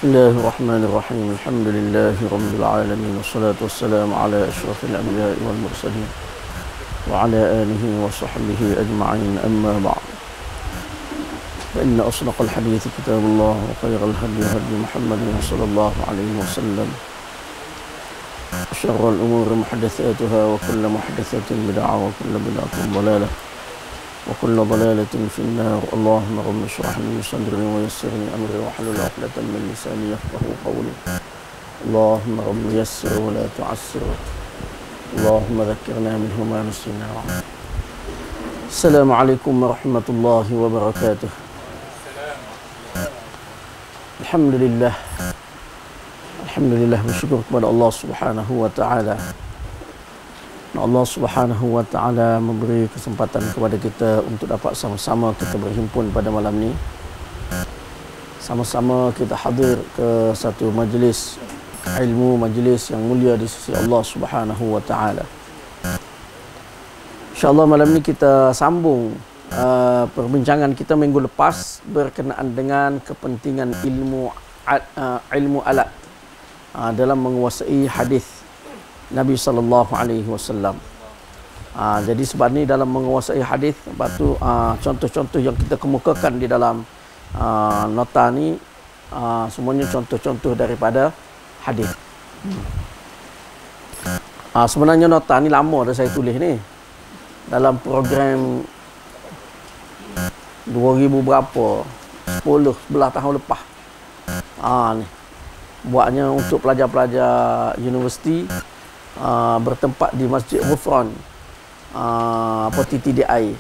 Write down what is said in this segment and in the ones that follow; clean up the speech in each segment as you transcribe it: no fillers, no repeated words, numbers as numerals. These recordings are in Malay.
Bismillahirrahmanirrahim. Alhamdulillahi alamin. Wassalatu wassalamu ala asyrafil anbiya'i wal mursalin wa ala alihi wa sahbihi ajma'in. Amma ba'd. Fa inna asdaqal hadithi kitabullah wa khairal hadi hadi Muhammadin sallallahu alaihi wasallam. Syarrul umuri muhdatsatuha wa kullu muhdatsatin bid'ah wa kullu bid'atin dhalalah. وكل ضلالة في النار. اللهم رب اشرح لي صدري ويسر لي أمري واحلل عقدة من لساني يفقهوا قولي. اللهم رب يسر ولا تعسر. اللهم ذكرنا منه ما نسينا. السلام عليكم ورحمة الله وبركاته. Alhamdulillah, bersyukur kepada Allah Subhanahu wa taala. Allah Subhanahu wa taala memberi kesempatan kepada kita untuk dapat sama-sama kita berhimpun pada malam ni. Sama-sama kita hadir ke satu majlis ilmu, majlis yang mulia di sisi Allah Subhanahu wa taala. InsyaAllah malam ni kita sambung perbincangan kita minggu lepas berkenaan dengan kepentingan ilmu alat dalam menguasai hadis Nabi sallallahu alaihi wasallam. Jadi sebab ni dalam menguasai hadis, lepas tu contoh-contoh yang kita kemukakan di dalam nota ni semuanya contoh-contoh daripada hadis. Sebenarnya nota ni lama dah saya tulis ni. Dalam program 2000 berapa? 10, 11 tahun lepas. Ni buatnya untuk pelajar-pelajar universiti. Bertempat di Masjid Ghufran TTDI.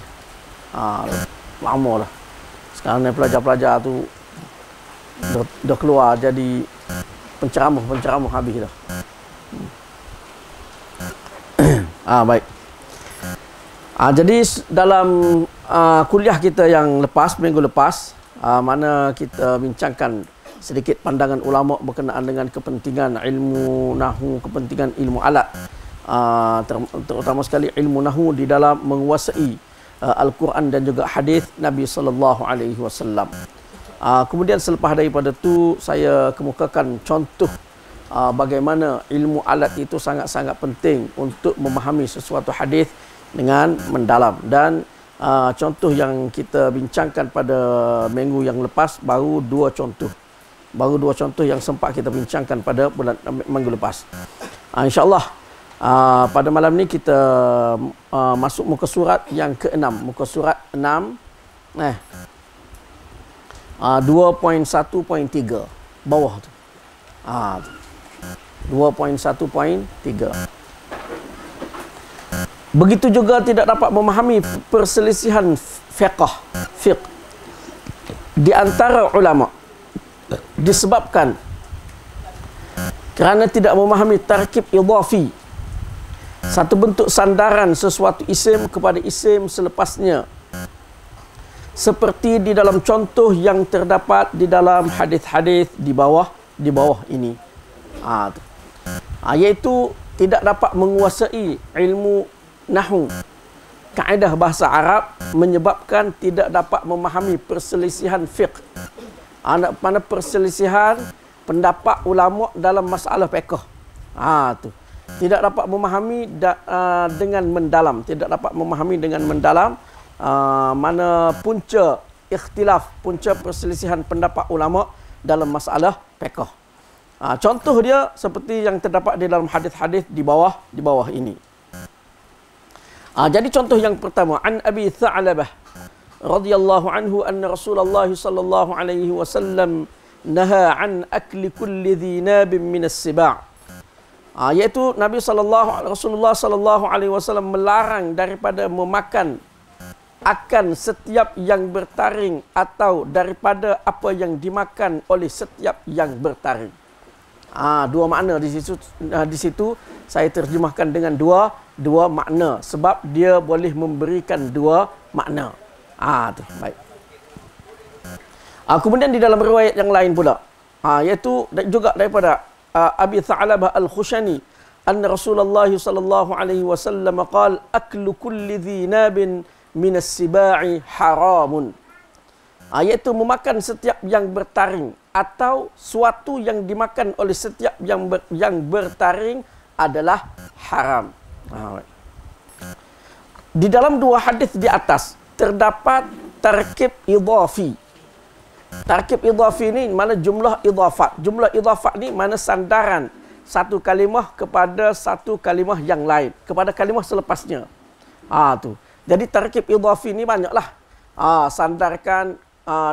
Lama lah. Sekarang ni pelajar-pelajar tu dah keluar jadi penceramah habis dah. Baik. Jadi dalam kuliah kita yang lepas, minggu lepas, mana kita bincangkan sedikit pandangan ulama berkenaan dengan kepentingan ilmu nahwu, kepentingan ilmu alat, terutama sekali ilmu nahwu di dalam menguasai Al-Quran dan juga hadis Nabi sallallahu alaihi wasallam. Kemudian selepas daripada tu saya kemukakan contoh bagaimana ilmu alat itu sangat-sangat penting untuk memahami sesuatu hadis dengan mendalam. Dan contoh yang kita bincangkan pada minggu yang lepas baru dua contoh yang sempat kita bincangkan pada minggu lepas. InsyaAllah pada malam ni kita masuk muka surat yang ke-6, muka surat 6 2.1.3 bawah tu. 2.1.3. Begitu juga tidak dapat memahami perselisihan fiqh di antara ulama disebabkan kerana tidak memahami tarkib idhafi, satu bentuk sandaran sesuatu isim kepada isim selepasnya, seperti di dalam contoh yang terdapat di dalam hadis-hadis di bawah ini, iaitu tidak dapat menguasai ilmu nahwu, kaedah bahasa Arab, menyebabkan tidak dapat memahami perselisihan fiqh. Mana perselisihan pendapat ulama dalam masalah fiqh. Tu. Tidak dapat memahami dengan mendalam, mana punca ikhtilaf, punca perselisihan pendapat ulama dalam masalah fiqh. Contoh dia seperti yang terdapat di dalam hadis-hadis di bawah ini. Jadi contoh yang pertama, an Abi Tha'labah radhiyallahu anhu anna Rasulullah sallallahu alaihi wasallam naha an akli kulli dhi nabin min as-siba'. Iaitu Rasulullah sallallahu alaihi wasallam melarang daripada memakan akan setiap yang bertaring atau daripada apa yang dimakan oleh setiap yang bertaring. Dua makna di situ saya terjemahkan dengan dua makna sebab dia boleh memberikan dua makna. Tu baik. Kemudian di dalam riwayat yang lain pula, iaitu juga daripada Abi Tha'labah Al-Khushani anna Rasulullah sallallahu alaihi wasallam qala aklu kulli dhi nabin min as-siba'i haramun. Iaitu memakan setiap yang bertaring atau suatu yang dimakan oleh setiap yang bertaring adalah haram. Di dalam dua hadis di atas terdapat tarkib idhafi. Tarkib idhafi ni mana jumlah idhafat. Jumlah idhafat ni mana sandaran satu kalimah kepada satu kalimah yang lain, kepada kalimah selepasnya. Tu. Jadi tarkib idhafi ni banyaklah. Sandarkan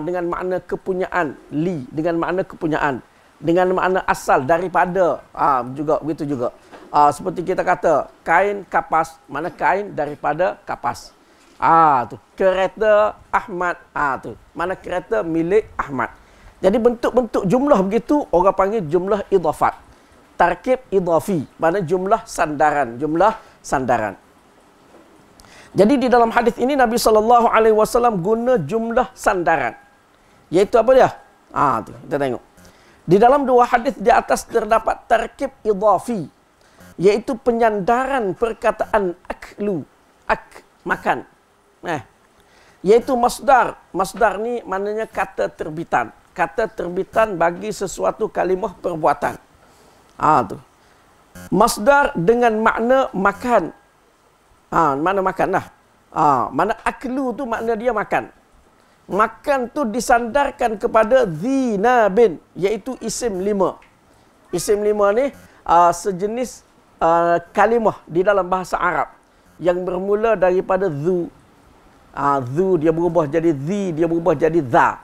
dengan makna kepunyaan, li dengan makna kepunyaan, dengan makna asal daripada, juga begitu juga. Seperti kita kata kain kapas, mana kain daripada kapas. Tu kereta Ahmad, tu mana kereta milik Ahmad. Jadi bentuk-bentuk jumlah begitu orang panggil jumlah idhafat. Tarkib idhafi, mana jumlah sandaran, Jadi di dalam hadis ini Nabi SAW guna jumlah sandaran. Iaitu apa dia? Tu kita tengok. Di dalam dua hadis di atas terdapat tarkib idhafi, iaitu penyandaran perkataan aklu, makan. Iaitu masdar. Masdar ni maknanya kata terbitan. Kata terbitan bagi sesuatu kalimah perbuatan. Tu. Masdar dengan makna makan. Mana makan lah. Mana aklu tu makna dia makan. Makan tu disandarkan kepada dzinabin, iaitu isim 5. Isim 5 ni sejenis kalimah di dalam bahasa Arab yang bermula daripada zu. Zu dia berubah jadi zi, dia berubah jadi za.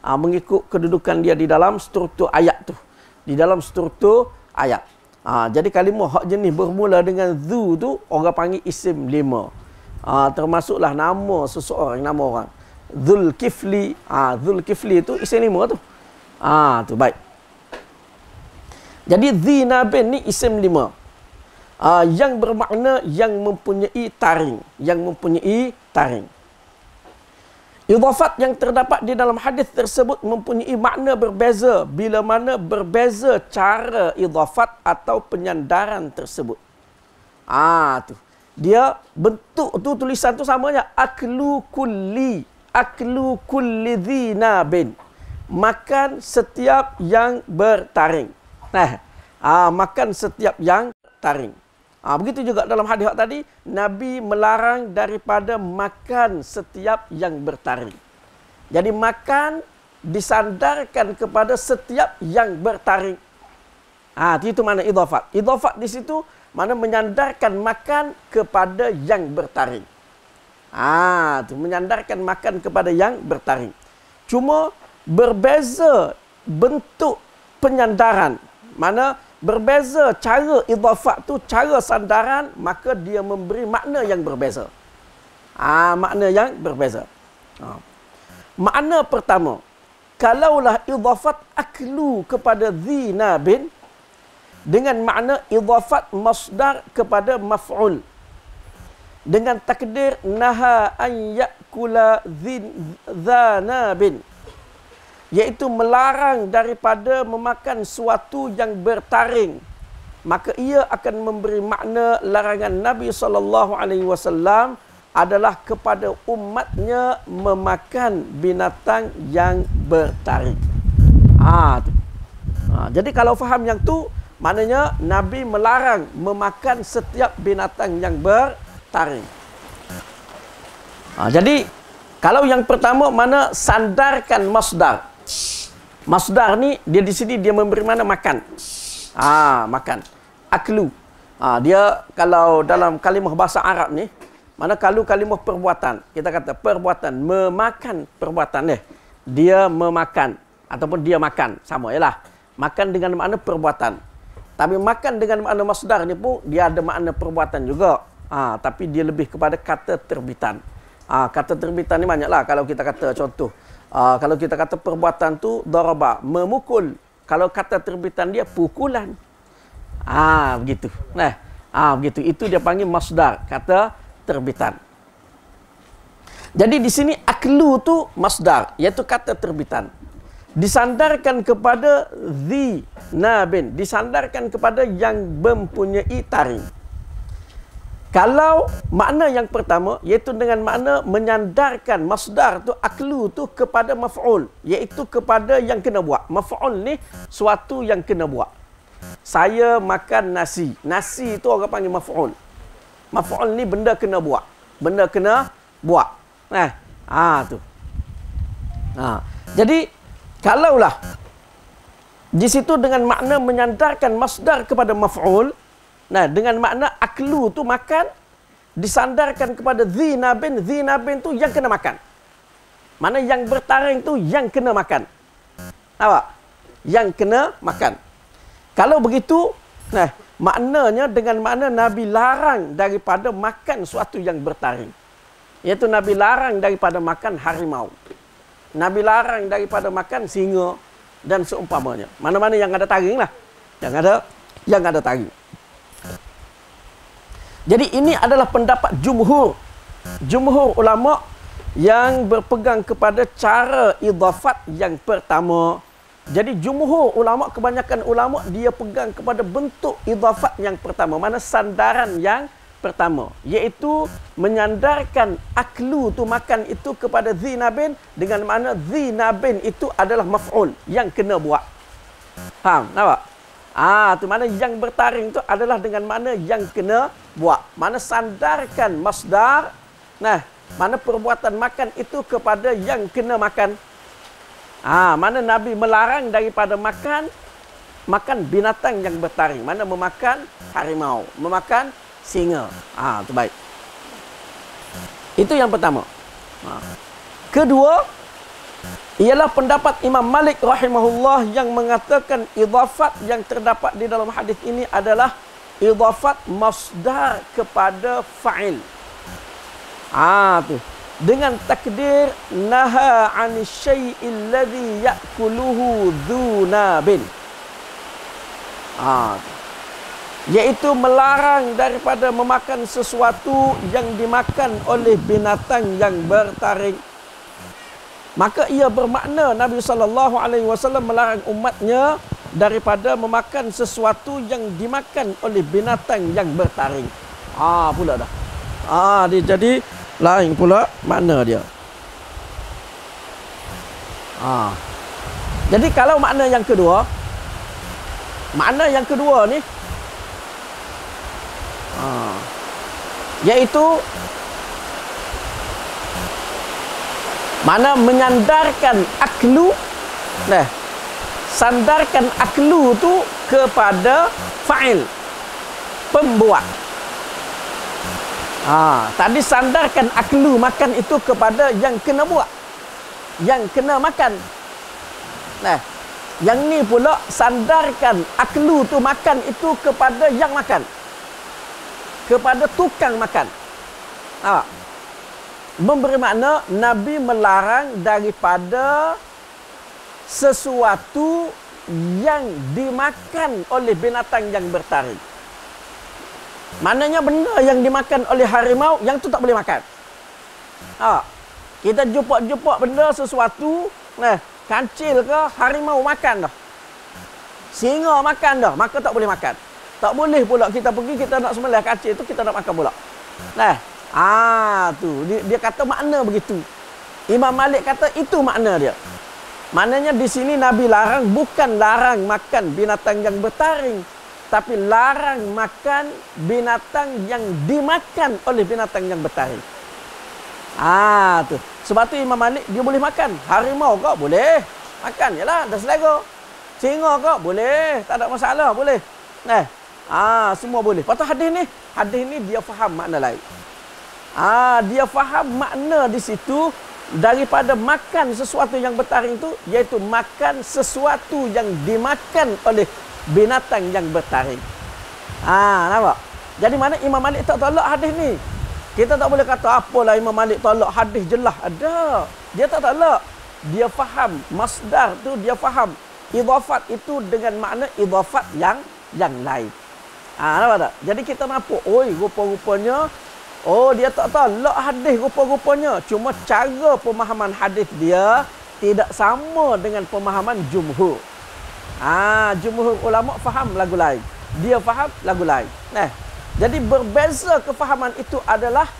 Mengikut kedudukan dia di dalam struktur ayat tu. Di dalam struktur ayat. Jadi kalimah hak jenis bermula dengan zu tu orang panggil isim 5. Termasuklah nama seseorang, nama orang. Zulkifli. Zulkifli tu isim 5 tu. Tu baik. Jadi dzinabin ni isim 5. Yang bermakna yang mempunyai taring. Yang mempunyai taring. Idhafat yang terdapat di dalam hadis tersebut mempunyai makna berbeza bila mana berbeza cara idhafat atau penyandaran tersebut. Tu. Dia bentuk tu, tulisan tu samanya aklu kulli dzinabin. Makan setiap yang bertaring. Makan setiap yang taring. Begitu juga dalam hadis tadi, Nabi melarang daripada makan setiap yang bertaring. Jadi makan disandarkan kepada setiap yang bertaring. Itu mana idhafat. Idhafat di situ mana menyandarkan makan kepada yang bertaring. Itu menyandarkan makan kepada yang bertaring. Cuma berbeza bentuk penyandaran. Mana berbeza cara idhafat tu, cara sandaran, maka dia memberi makna yang berbeza. Makna yang berbeza. Makna pertama, kalaulah idhafat aklu kepada dzinabin dengan makna idhafat masdar kepada maf'ul dengan takdir naha an yakula dzinabin, iaitu melarang daripada memakan suatu yang bertaring, maka ia akan memberi makna larangan Nabi SAW adalah kepada umatnya memakan binatang yang bertaring. Jadi kalau faham yang tu, maknanya Nabi melarang memakan setiap binatang yang bertaring. Jadi kalau yang pertama mana sandarkan masdar. Masdar ni dia di sini dia memberi mana makan. Makan. Aklu. Dia kalau dalam kalimah bahasa Arab ni, mana kalau kalimah perbuatan, kita kata perbuatan, memakan perbuatan dia memakan ataupun dia makan, sama yalah. Makan dengan makna perbuatan. Tapi makan dengan makna masdar ni pun dia ada makna perbuatan juga. Tapi dia lebih kepada kata terbitan. Kata terbitan ni banyaklah. Kalau kita kata contoh, kalau kita kata perbuatan tu daraba, memukul. Kalau kata terbitan dia pukulan. Begitu. Begitu. Itu dia panggil masdar, kata terbitan. Jadi di sini aklu tu masdar, iaitu kata terbitan. Disandarkan kepada dzinabin, disandarkan kepada yang mempunyai taring. Kalau makna yang pertama, iaitu dengan makna menyandarkan masdar tu, aklu tu kepada maf'ul, iaitu kepada yang kena buat. Maf'ul ni suatu yang kena buat. Saya makan nasi. Nasi tu orang panggil maf'ul. Maf'ul ni benda kena buat. Benda kena buat. Tu. Jadi, kalaulah di situ dengan makna menyandarkan masdar kepada maf'ul, dengan makna aklu tu makan, disandarkan kepada dhinabin. Dhinabin tu yang kena makan. Mana yang bertaring tu yang kena makan. Nampak? Yang kena makan. Kalau begitu, maknanya dengan makna Nabi larang daripada makan suatu yang bertaring. Iaitu Nabi larang daripada makan harimau. Nabi larang daripada makan singa dan seumpamanya. Mana-mana yang ada taring lah. Yang ada taring. Jadi ini adalah pendapat jumhur ulama yang berpegang kepada cara idafat yang pertama. Jadi jumhur ulama, kebanyakan ulama, dia pegang kepada bentuk idafat yang pertama, mana sandaran yang pertama, iaitu menyandarkan aklu tu makan itu kepada dhinabin, dengan mana dhinabin itu adalah maf'ul yang kena buat. Faham? Nampak? Tu mana yang bertaring tu adalah dengan mana yang kena buat. Mana sandarkan masdar, mana perbuatan makan itu kepada yang kena makan. Mana Nabi melarang daripada makan binatang yang bertaring. Mana memakan harimau, memakan singa. Itu baik. Itu yang pertama. Kedua, ialah pendapat Imam Malik rahimahullah yang mengatakan idafat yang terdapat di dalam hadis ini adalah idafat masdar kepada fa'il. Tu. Dengan takdir naha 'ani syai'il ladzi ya'kuluhu dzunabin. Iaitu melarang daripada memakan sesuatu yang dimakan oleh binatang yang bertaring. Maka ia bermakna Nabi SAW melarang umatnya daripada memakan sesuatu yang dimakan oleh binatang yang bertaring. Pula dah. Jadi lain pula makna dia. Jadi kalau makna yang kedua ni iaitu mana menyandarkan aklu, sandarkan aklu tu kepada fa'il, pembuat. Tadi sandarkan aklu makan itu kepada yang kena buat, yang kena makan. Yang ni pula sandarkan aklu tu makan itu kepada yang makan, kepada tukang makan. Memberi makna Nabi melarang daripada sesuatu yang dimakan oleh binatang yang bertaring. Maknanya benda yang dimakan oleh harimau, yang tu tak boleh makan. Kita jumpa benda sesuatu, kancil ke, harimau makan dah, singa makan dah, maka tak boleh makan. Tak boleh pula kita pergi, kita nak sembelih kancil tu, kita nak makan pula. Tu dia kata makna begitu. Imam Malik kata itu makna dia. Maknanya di sini Nabi larang bukan larang makan binatang yang bertaring, tapi larang makan binatang yang dimakan oleh binatang yang bertaring. Tu. Sebab tu Imam Malik dia boleh makan. Harimau kau boleh makan, yalah, dah selera. Singa kau boleh, tak ada masalah, boleh. Semua boleh. Lepas tu hadis ni dia faham makna lain. Dia faham makna di situ daripada makan sesuatu yang bertaring itu, iaitu makan sesuatu yang dimakan oleh binatang yang bertaring. Nampak? Jadi mana Imam Malik tak tolak hadis ni. Kita tak boleh kata apalah Imam Malik tolak hadis jelas. Ada. Dia tak tolak. Dia faham masdar tu, dia faham idafat itu dengan makna idafat yang lain. Nampak tak? Jadi kita nampak, rupa-rupanya dia tak tolak hadis rupa-rupanya. Cuma cara pemahaman hadis dia tidak sama dengan pemahaman jumhur. Jumhur ulama faham lagu lain. Dia faham lagu lain. Jadi berbeza kefahaman itu adalah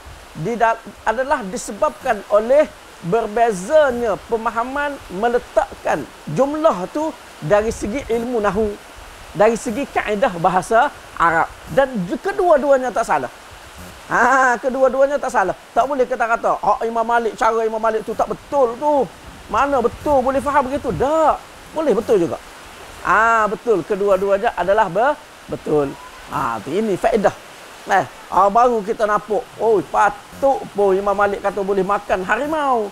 disebabkan oleh berbezanya pemahaman meletakkan jumlah tu dari segi ilmu nahu, dari segi kaedah bahasa Arab, dan kedua-duanya tak salah. Kedua-duanya tak salah. Tak boleh kita kata, Imam Malik, cara Imam Malik tu tak betul tu. Mana betul boleh faham begitu? Tak. Boleh betul juga. Betul. Kedua-duanya adalah betul. Ini faedah. Baru kita nampak, patut pun Imam Malik kata boleh makan harimau.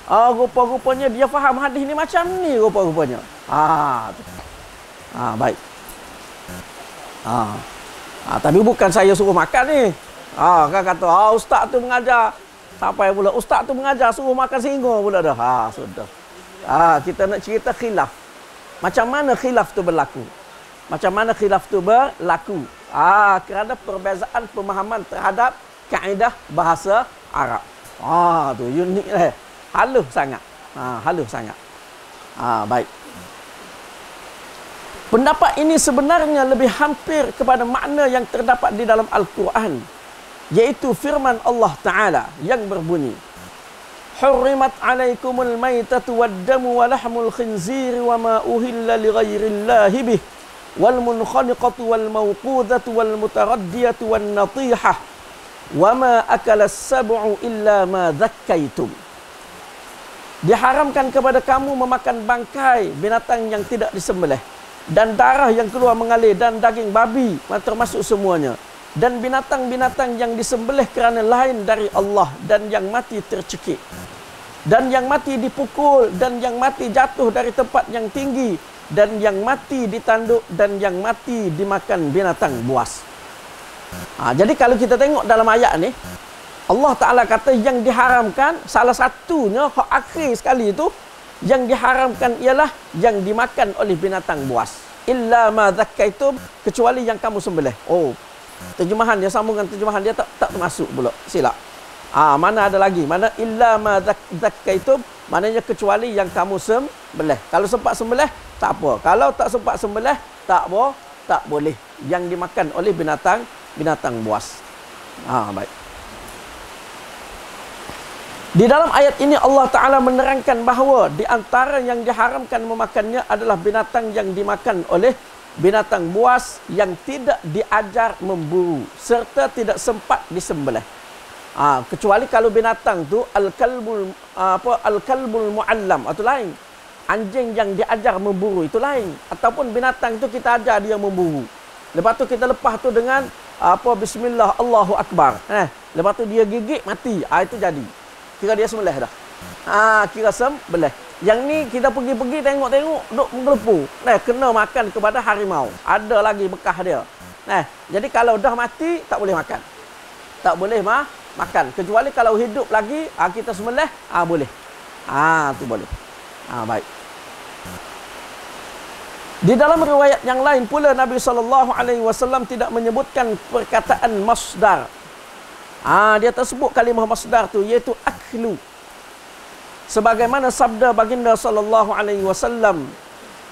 Rupa-rupanya dia faham hadis ni macam ni rupa-rupanya. Baik. Tapi bukan saya suruh makan ni. Kan kata, ustaz tu mengajar. Sampai pula ustaz tu mengajar suruh makan singa pula dah. Sudah. Kita nak cerita khilaf. Macam mana khilaf tu berlaku? Macam mana khilaf tu berlaku? Kerana perbezaan pemahaman terhadap kaedah bahasa Arab. Tu unik lah. Halus sangat. Halus sangat. Baik. Pendapat ini sebenarnya lebih hampir kepada makna yang terdapat di dalam Al-Quran, yaitu firman Allah Ta'ala yang berbunyi, Hurrimat alaikumul maitatu waddamu wa lahmul khinziri wa ma uhilla li ghairillahi bih wal munkhaniqatu wal mawqudatu wal mutaraddiyatu wan natihah wa ma akala as-sab'u illa ma dhakkaitum. Diharamkan kepada kamu memakan bangkai binatang yang tidak disembelih, dan darah yang keluar mengalir, dan daging babi, termasuk semuanya, dan binatang-binatang yang disembelih kerana lain dari Allah, dan yang mati tercekik, dan yang mati dipukul, dan yang mati jatuh dari tempat yang tinggi, dan yang mati ditanduk, dan yang mati dimakan binatang buas. Jadi kalau kita tengok dalam ayat ni, Allah Ta'ala kata yang diharamkan, salah satunya hak akhir sekali itu, yang diharamkan ialah yang dimakan oleh binatang buas. Illa ma dhakkaitum, kecuali yang kamu sembelih. Terjemahan dia, sambungan terjemahan dia tak termasuk pula. Silap. Mana ada lagi? Mana illa ma dhakkaitum, maknanya kecuali yang kamu sembelih. Kalau sempat sembelih, tak apa. Kalau tak sempat sembelih, tak boleh. Yang dimakan oleh binatang buas. Baik. Di dalam ayat ini Allah Ta'ala menerangkan bahawa di antara yang diharamkan memakannya adalah binatang yang dimakan oleh binatang buas yang tidak diajar memburu serta tidak sempat disembelih. Kecuali kalau binatang tu al-kalbul muallam, itu lain. Anjing yang diajar memburu itu lain. Ataupun binatang tu kita ajar dia memburu. Lepas tu kita lepas tu dengan bismillah Allahu akbar. Lepas tu dia gigit mati. Itu jadi. Kira dia sembelih dah. Kira sembelih. Yang ni kita pergi-pergi tengok-tengok duk menggelepu. Kena makan kepada harimau. Ada lagi bekas dia. Jadi kalau dah mati tak boleh makan. Tak boleh makan. Kecuali kalau hidup lagi kita sembelih boleh. Tu boleh. Baik. Di dalam riwayat yang lain pula Nabi SAW tidak menyebutkan perkataan masdar. Dia tersebut kalimah masdar tu, iaitu aklu. Sebagaimana sabda baginda sallallahu alaihi wasallam,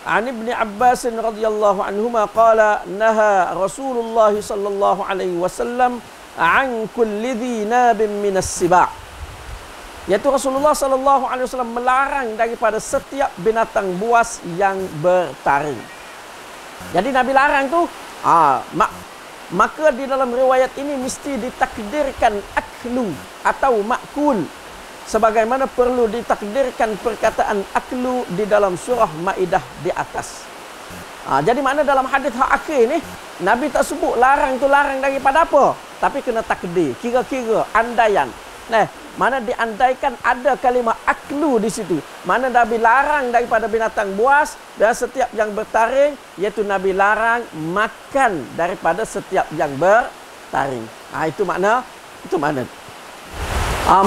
an Ibn Abbas radhiyallahu anhuma qala naha Rasulullah sallallahu alaihi wasallam an kulli dhi nabin minas siba'. Iaitu Rasulullah sallallahu alaihi wasallam melarang daripada setiap binatang buas yang bertaring. Jadi Nabi larang tu maka di dalam riwayat ini mesti ditakdirkan aklu atau makul, sebagaimana perlu ditakdirkan perkataan aklu di dalam surah Maidah di atas. Jadi makna dalam hadis hak akhir ni Nabi tak sebut larang tu larang daripada apa, tapi kena takdir, kira-kira andaian. Mana diandaikan ada kalimah aklu di situ. Mana Nabi larang daripada binatang buas dan setiap yang bertaring, iaitu Nabi larang makan daripada setiap yang bertaring. Itu makna.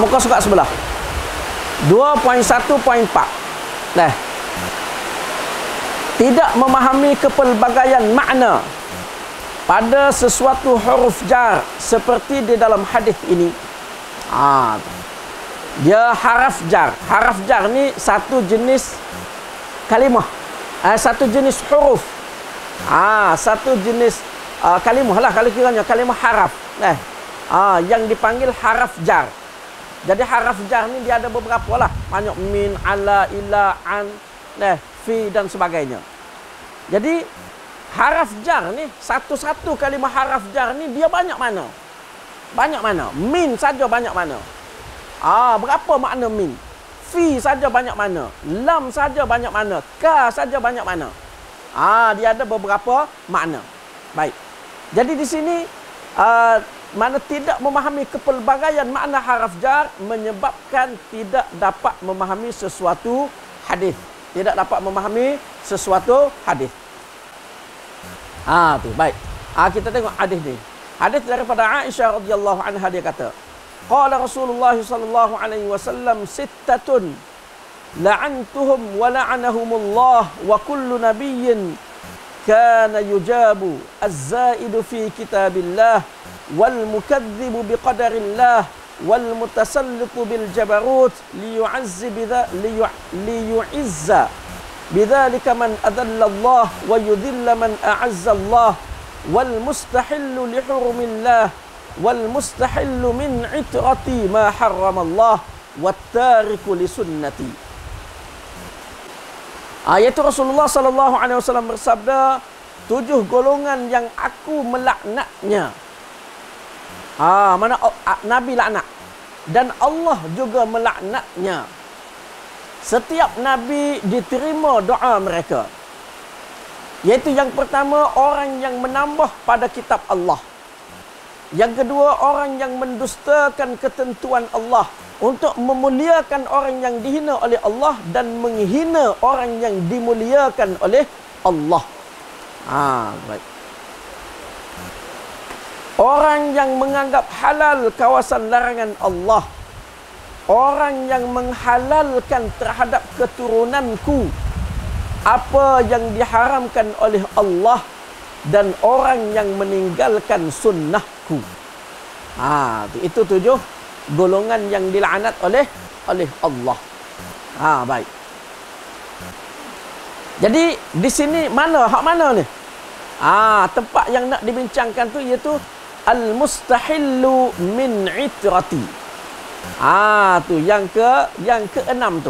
Muka surat sebelah 2.1.4. Tidak memahami kepelbagaian makna pada sesuatu huruf jar seperti di dalam hadis ini. Dia haraf jar. Haraf jar ni satu jenis kalimah, satu jenis huruf, satu jenis kalimah lah, kalau kiranya kalimah haraf. Yang dipanggil haraf jar. Jadi haraf jar ni dia ada beberapa lah. Banyak min, ala, ila, an, fi dan sebagainya. Jadi haraf jar ni, satu-satu kalimah haraf jar ni dia banyak mana? Banyak mana? Min saja banyak mana? Berapa makna min? Fi saja banyak mana? Lam saja banyak mana? Ka saja banyak mana? Dia ada beberapa makna. Baik. Jadi di sini mana tidak memahami kepelbagaian makna haraf jar menyebabkan tidak dapat memahami sesuatu hadis. Tidak dapat memahami sesuatu hadis. Tu baik. Kita tengok hadis ni. Hadis daripada Aisyah radhiyallahu anha, dia kata, qala Rasulullah sallallahu alaihi wasallam sittatun la'antuhum wa la'anahumullah wa kullu nabiyyin kana yujabu az-zaidu fi kitabillah wal mukadzibu biqadarillah wal mutasallitu bil jabarut liyu'izza bidzalika man adalla Allah wa yudhilla man a'azza Allah wal mustahillu li hurumillah wal mustahillu min itrati ma harrama Allah wat tariku li sunnati. Iaitu Rasulullah sallallahu alaihi wasallam bersabda, 7 golongan yang aku melaknatnya. Mana Nabi laknat dan Allah juga melaknatnya. Setiap Nabi diterima doa mereka. Iaitu yang pertama, orang yang menambah pada kitab Allah. Yang kedua, orang yang mendustakan ketentuan Allah untuk memuliakan orang yang dihina oleh Allah dan menghina orang yang dimuliakan oleh Allah. Baik. Orang yang menganggap halal kawasan larangan Allah. Orang yang menghalalkan terhadap keturunanku apa yang diharamkan oleh Allah, dan orang yang meninggalkan sunnahku. Itu 7 golongan yang dilaknat oleh Allah. Baik. Jadi di sini hak mana ni? Tempat yang nak dibincangkan tu iaitu al-mustahillu min itrati. Tu yang ke-6 tu.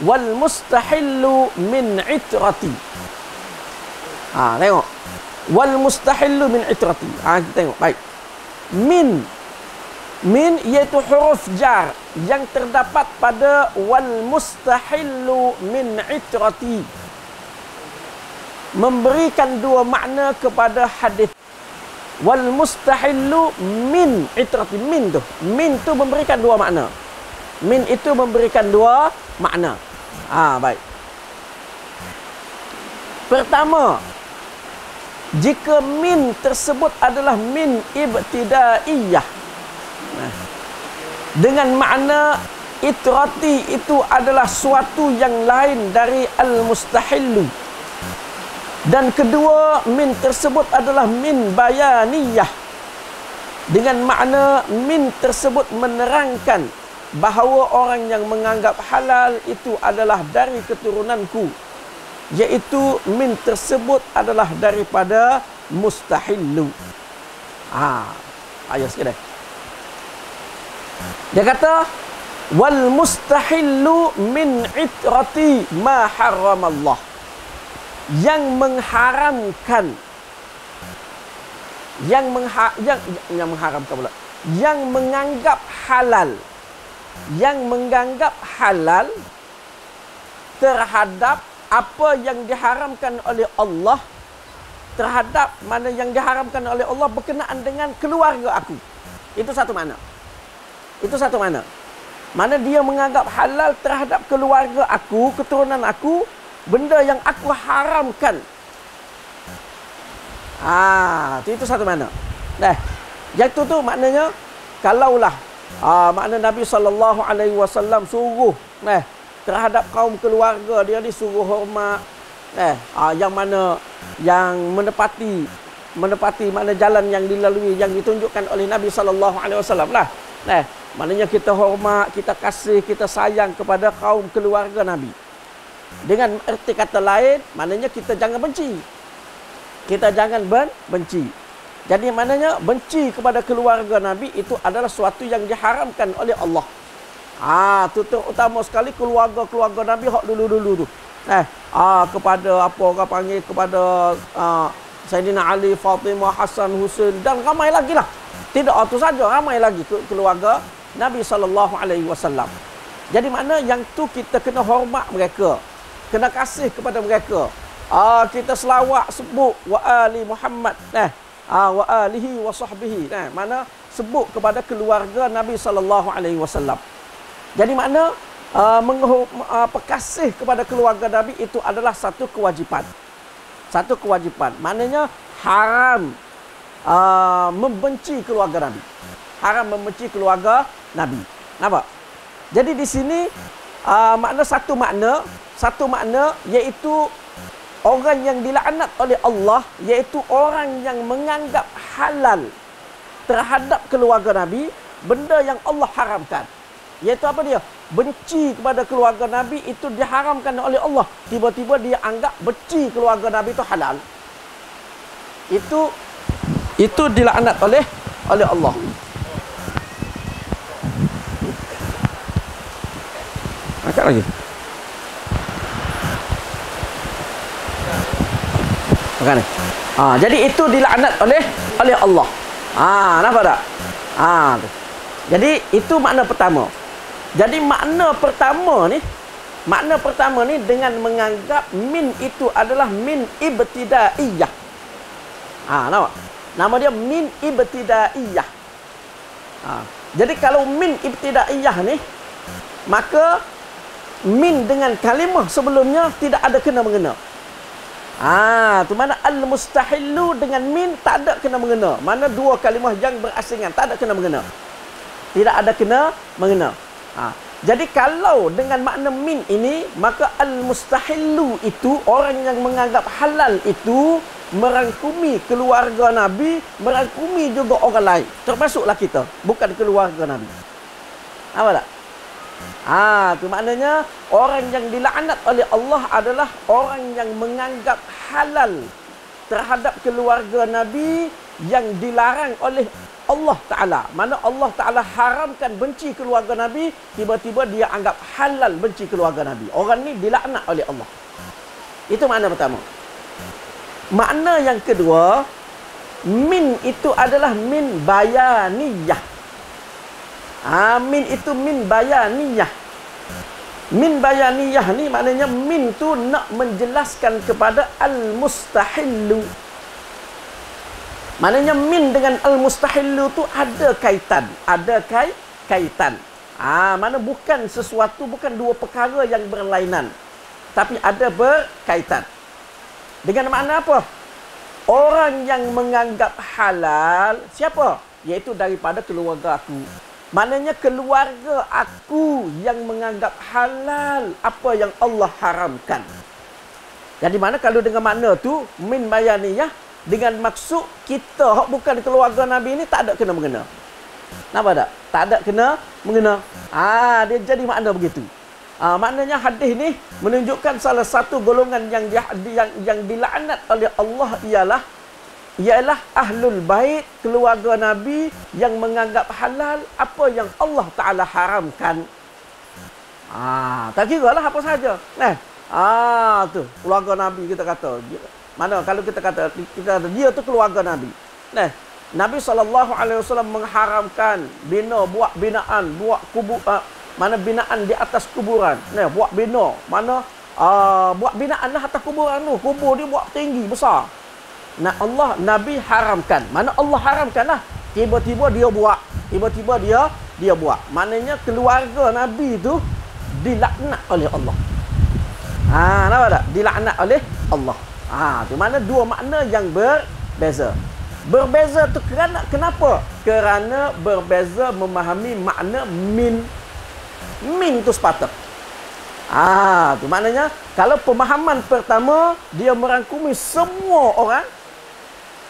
Wal mustahillu min itrati. Tengok. Wal mustahillu min itrati. Kita tengok. Baik. Min iaitu huruf jar yang terdapat pada wal mustahillu min itrati. Memberikan 2 makna kepada hadis. Wal mustahillu min itrati. Min tu memberikan 2 makna. Min itu memberikan 2 makna. Baik. Pertama, jika min tersebut adalah min ibtidaiyah, dengan makna itrati itu adalah suatu yang lain dari al-mustahillu. Dan kedua, min tersebut adalah min bayaniyah, dengan makna min tersebut menerangkan bahawa orang yang menganggap halal itu adalah dari keturunanku, iaitu min tersebut adalah daripada mustahillu. Ayat sekali. Dia kata wal mustahillu min itrati ma harramallah. Yang mengharamkan yang mengharamkan pula, yang menganggap halal, yang menganggap halal terhadap apa yang diharamkan oleh Allah, terhadap mana yang diharamkan oleh Allah berkenaan dengan keluarga aku. Itu satu makna. Itu satu makna. Mana dia menganggap halal terhadap keluarga aku, keturunan aku, benda yang aku haramkan. Itu satu makna. Yang itu tu maknanya, kalaulah makna Nabi SAW suruh terhadap kaum keluarga dia disuruh hormat, yang mana yang menepati mana jalan yang dilalui yang ditunjukkan oleh Nabi SAW lah. Maknanya kita hormat, kita kasih, kita sayang kepada kaum keluarga Nabi. Dengan erti kata lain, maknanya kita jangan benci. Kita jangan benci. Jadi maknanya benci kepada keluarga Nabi itu adalah suatu yang diharamkan oleh Allah. Itu terutama sekali keluarga-keluarga Nabi hak dulu-dulu tu. Kepada apa orang panggil, kepada Sayyidina Ali, Fatimah, Hasan, Husain dan ramai lagi lah. Tidak itu saja, ramai lagi keluarga Nabi SAW. Jadi mana yang tu kita kena hormat mereka, kena kasih kepada mereka. Kita selawat sebut wa ali Muhammad, wa alihi wa sahbihi. Mana sebut kepada keluarga Nabi SAW. Jadi mana kasih kepada keluarga Nabi itu adalah satu kewajipan. Satu kewajipan. Maknanya haram membenci keluarga Nabi. Haram membenci keluarga Nabi. Nampak? Jadi di sini satu makna iaitu orang yang dilaknat oleh Allah, iaitu orang yang menganggap halal terhadap keluarga Nabi benda yang Allah haramkan. Iaitu apa dia? Benci kepada keluarga Nabi itu diharamkan oleh Allah. Tiba-tiba dia anggap benci keluarga Nabi itu halal. Itu dilaknat oleh Allah. Angkat lagi. Makan ni. Jadi itu dilaknat oleh Allah. Nampak tak? Jadi itu makna pertama. Jadi makna pertama ni dengan menganggap min itu adalah min ibtidaiyah. Nampak? Nama dia min ibtidaiyah. Jadi kalau min ibtidaiyah ni, maka min dengan kalimah sebelumnya tidak ada kena-mengena. Tu mana al-mustahillu dengan min tak ada kena-mengena. Mana dua kalimah yang berasingan, tak ada kena-mengena. Tidak ada kena-mengena. Jadi kalau dengan makna min ini, maka al-mustahillu itu, orang yang menganggap halal itu merangkumi keluarga Nabi, merangkumi juga orang lain, termasuklah kita, bukan keluarga Nabi. Apa tak? Itu maknanya orang yang dilaknat oleh Allah adalah orang yang menganggap halal terhadap keluarga Nabi yang dilarang oleh Allah Ta'ala. Mana Allah Ta'ala haramkan benci keluarga Nabi, tiba-tiba dia anggap halal benci keluarga Nabi. Orang ni dilaknat oleh Allah. Itu makna pertama. Makna yang kedua, min itu adalah min bayaniyah. Min itu min bayaniyah. Min bayaniyah ni maknanya min tu nak menjelaskan kepada al-mustahillu. Maknanya min dengan al-mustahillu tu ada kaitan. Ada kaitan. Mana bukan sesuatu, bukan dua perkara yang berlainan, tapi ada berkaitan. Dengan makna apa? Orang yang menganggap halal, siapa? Iaitu daripada keluarga aku. Maknanya keluarga aku yang menganggap halal apa yang Allah haramkan. Jadi mana kalau dengan makna tu, min bayaniyah, dengan maksud kita bukan keluarga Nabi ni tak ada kena-mengena. Nampak tak? Tak ada kena-mengena. Dia jadi makna begitu. Maknanya hadis ni menunjukkan salah satu golongan yang dilaknat oleh Allah ialah ahlul bait, keluarga Nabi yang menganggap halal apa yang Allah Ta'ala haramkan. Tak kira lah apa sahaja. Tu keluarga Nabi kita kata. Mana kalau kita kata dia tu keluarga Nabi. Nabi SAW mengharamkan buat binaan, buat kubur, mana binaan di atas kuburan. Buat bina, mana buat binaan lah atas kuburan tu. Kubur dia buat tinggi, besar. Nabi haramkan. Mana Allah haramkan lah. Tiba-tiba dia buat. Tiba-tiba dia buat. Maknanya keluarga Nabi tu dilaknat oleh Allah. Nampak tak? Dilaknat oleh Allah. Tu mana dua makna yang berbeza. Berbeza tu kenapa? Kerana berbeza memahami makna min. Min tu sepatut. Tu maknanya kalau pemahaman pertama dia merangkumi semua orang,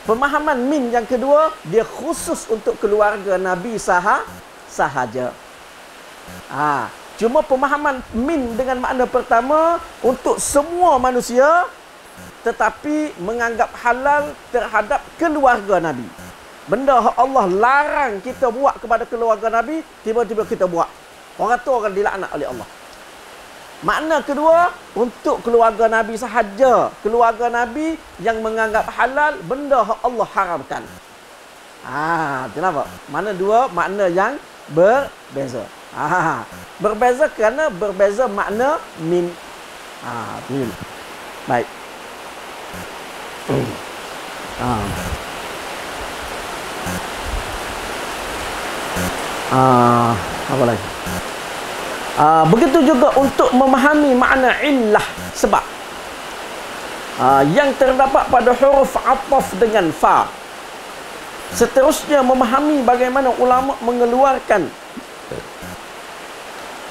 pemahaman min yang kedua dia khusus untuk keluarga Nabi sahaja. Cuma pemahaman min dengan makna pertama untuk semua manusia, tetapi menganggap halal terhadap keluarga Nabi. Benda Allah larang kita buat kepada keluarga Nabi, tiba-tiba kita buat. Orang tu akan dilaknat oleh Allah. Makna kedua, untuk keluarga Nabi sahaja. Keluarga Nabi yang menganggap halal benda Allah haramkan. Kenapa? Mana dua makna yang berbeza. Berbeza kerana berbeza makna mim. Mim. Baik. Apa lagi? Begitu juga untuk memahami makna illah, sebab yang terdapat pada huruf ataf dengan fa. Seterusnya memahami bagaimana ulama mengeluarkan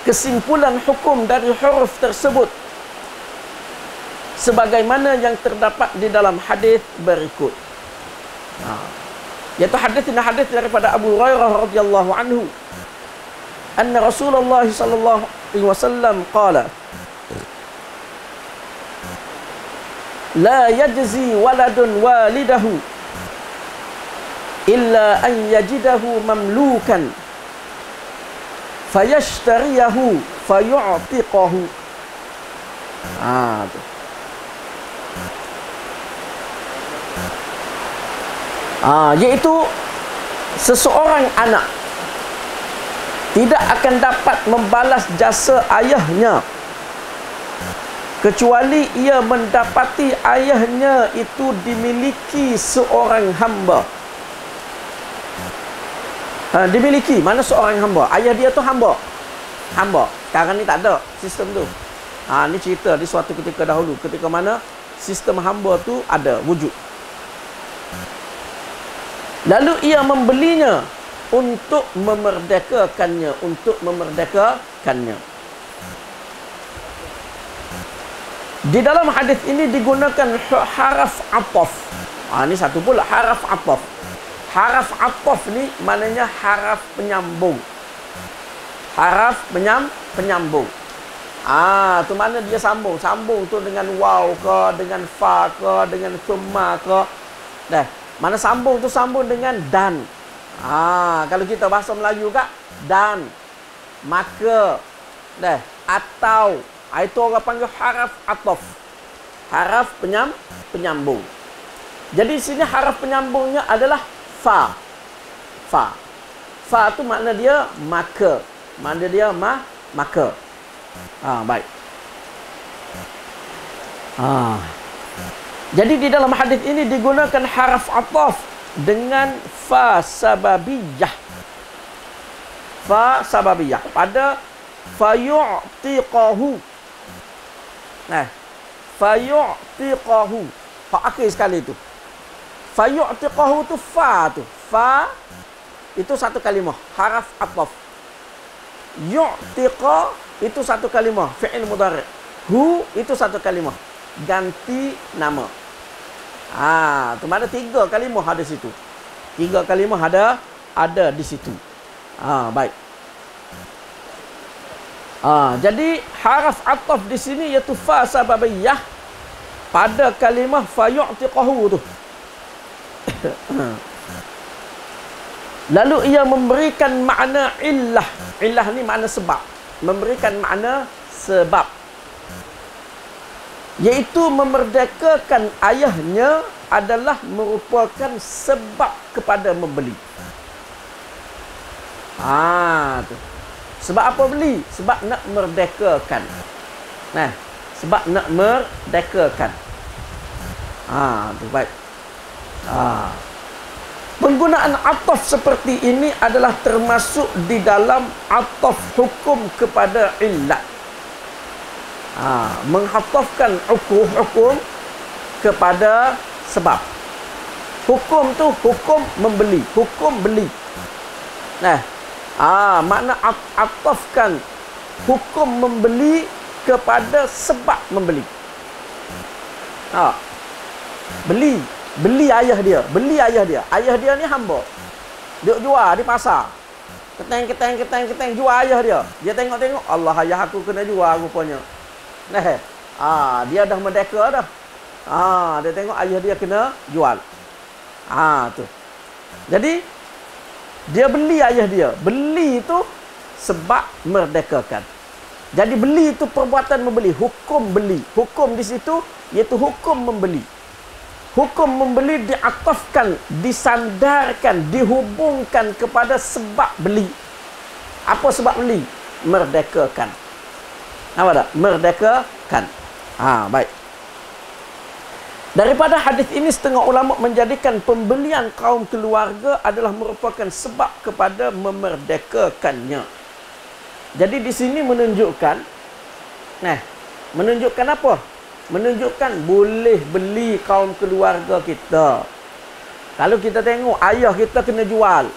kesimpulan hukum dari huruf tersebut sebagaimana yang terdapat di dalam hadis berikut. Yaitu hadis daripada Abu Hurairah radhiyallahu anhu, anna Rasulullah sallallahu alaihi wasallam qala, la yajzi waladun walidahu illa an yajidahu mamlukan fayashtariyahu fayu'tiqahu. Iaitu seseorang anak tidak akan dapat membalas jasa ayahnya kecuali ia mendapati ayahnya itu dimiliki seorang hamba. Dimiliki, mana seorang hamba? Ayah dia tu hamba. Sekarang ni tak ada sistem tu. Ni cerita di suatu ketika dahulu, ketika mana sistem hamba tu ada, wujud. Lalu ia membelinya untuk memerdekakannya. Di dalam hadis ini digunakan haraf ataf. Ini satu pula haraf ataf. Haraf ataf ni maknanya haraf penyambung. Penyambung. Tu mana dia sambung. Sambung tu dengan waw ke, dengan fa ke, dengan thumma ke. Mana sambung tu sambung dengan dan. Kalau kita bahasa Melayu kak, dan, maka, atau. Itu orang panggil haraf ataf. Haraf penyambung. Jadi sini haraf penyambungnya adalah fa. Fa tu makna dia maka. Maka. Baik. Jadi di dalam hadis ini digunakan haraf ataf dengan fa sababiyah. Pada fayu'tiqahu. Fayu'tiqahu. Hak akhir sekali tu. Fayu'tiqahu tu fa tu. Fa itu satu kalimah, haraf ataf. Yu'tiqa itu satu kalimah, fi'il mudhari'. Hu itu satu kalimah, ganti nama. Tu mana tiga kalimah ada situ. Tiga kalimah ada di situ. Baik. Jadi haraf ataf di sini iaitu fa sababiyah pada kalimah fayu'tiqahu tu. Lalu ia memberikan makna illah. Illah ni makna sebab. Memberikan makna sebab. Iaitu memerdekakan ayahnya adalah merupakan sebab kepada membeli. Tu. Sebab apa beli? Sebab nak merdekakan. Sebab nak merdekakan. Tu baik. Penggunaan ataf seperti ini adalah termasuk di dalam ataf hukum kepada illat. Menghatafkan hukum kepada sebab. Hukum tu hukum membeli, hukum beli. Makna atafkan hukum membeli kepada sebab membeli. Beli ayah dia. Ayah dia ni hamba. Dia jual di pasar. Keteng jual ayah dia. Dia tengok, Allah, ayah aku kena jual rupanya. Dia dah merdeka dah. Dia tengok ayah dia kena jual. Tu. Jadi dia beli ayah dia. Beli itu sebab merdekakan. Jadi beli itu perbuatan membeli, hukum beli. Hukum di situ iaitu hukum membeli. Hukum membeli diatafkan, disandarkan, dihubungkan kepada sebab beli. Apa sebab beli? Merdekakan. Apa tak? Merdekakan. Baik. Daripada hadis ini setengah ulama menjadikan pembelian kaum keluarga adalah merupakan sebab kepada memerdekakannya. Jadi di sini menunjukkan menunjukkan apa? Menunjukkan boleh beli kaum keluarga kita. Kalau kita tengok ayah kita kena jual.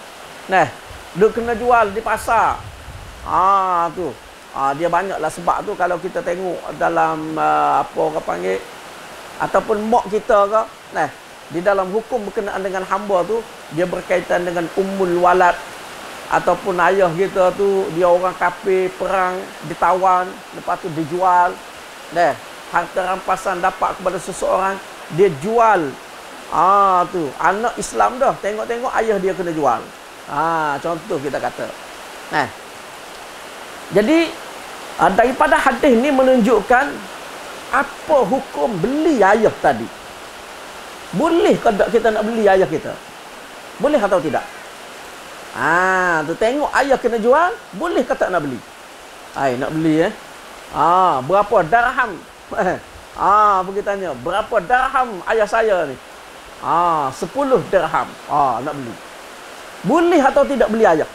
Dia kena jual di pasar. Tu. Dia banyaklah sebab tu kalau kita tengok dalam apa orang panggil ataupun mak kita ke, di dalam hukum berkenaan dengan hamba tu, dia berkaitan dengan ummul walad ataupun ayah kita tu dia orang kafir, perang, ditawan, lepas tu dijual. Harta rampasan dapat kepada seseorang, dia jual. Tu anak Islam dah, tengok-tengok ayah dia kena jual. Contoh kita kata. Jadi daripada hadis ni menunjukkan apa hukum beli ayah tadi. Boleh ke tak kita nak beli ayah kita? Boleh atau tidak? Tu tengok ayah kena jual, boleh ke tak nak beli? Nak beli berapa dirham? Pergi tanya, berapa dirham ayah saya ni? 10 dirham. Nak beli. Boleh atau tidak beli ayah?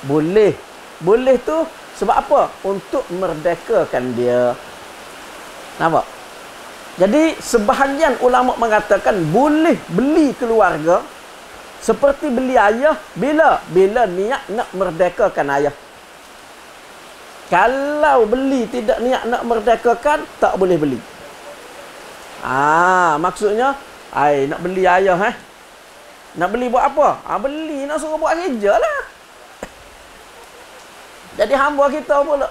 Boleh. Boleh tu sebab apa? Untuk merdekakan dia. Nampak? Jadi sebahagian ulama mengatakan boleh beli keluarga seperti beli ayah bila niat nak merdekakan ayah. Kalau beli tidak niat nak merdekakan, tak boleh beli. Maksudnya nak beli ayah nak beli buat apa? Beli nak suruh buat kerja lah. Jadi hamba kita pula.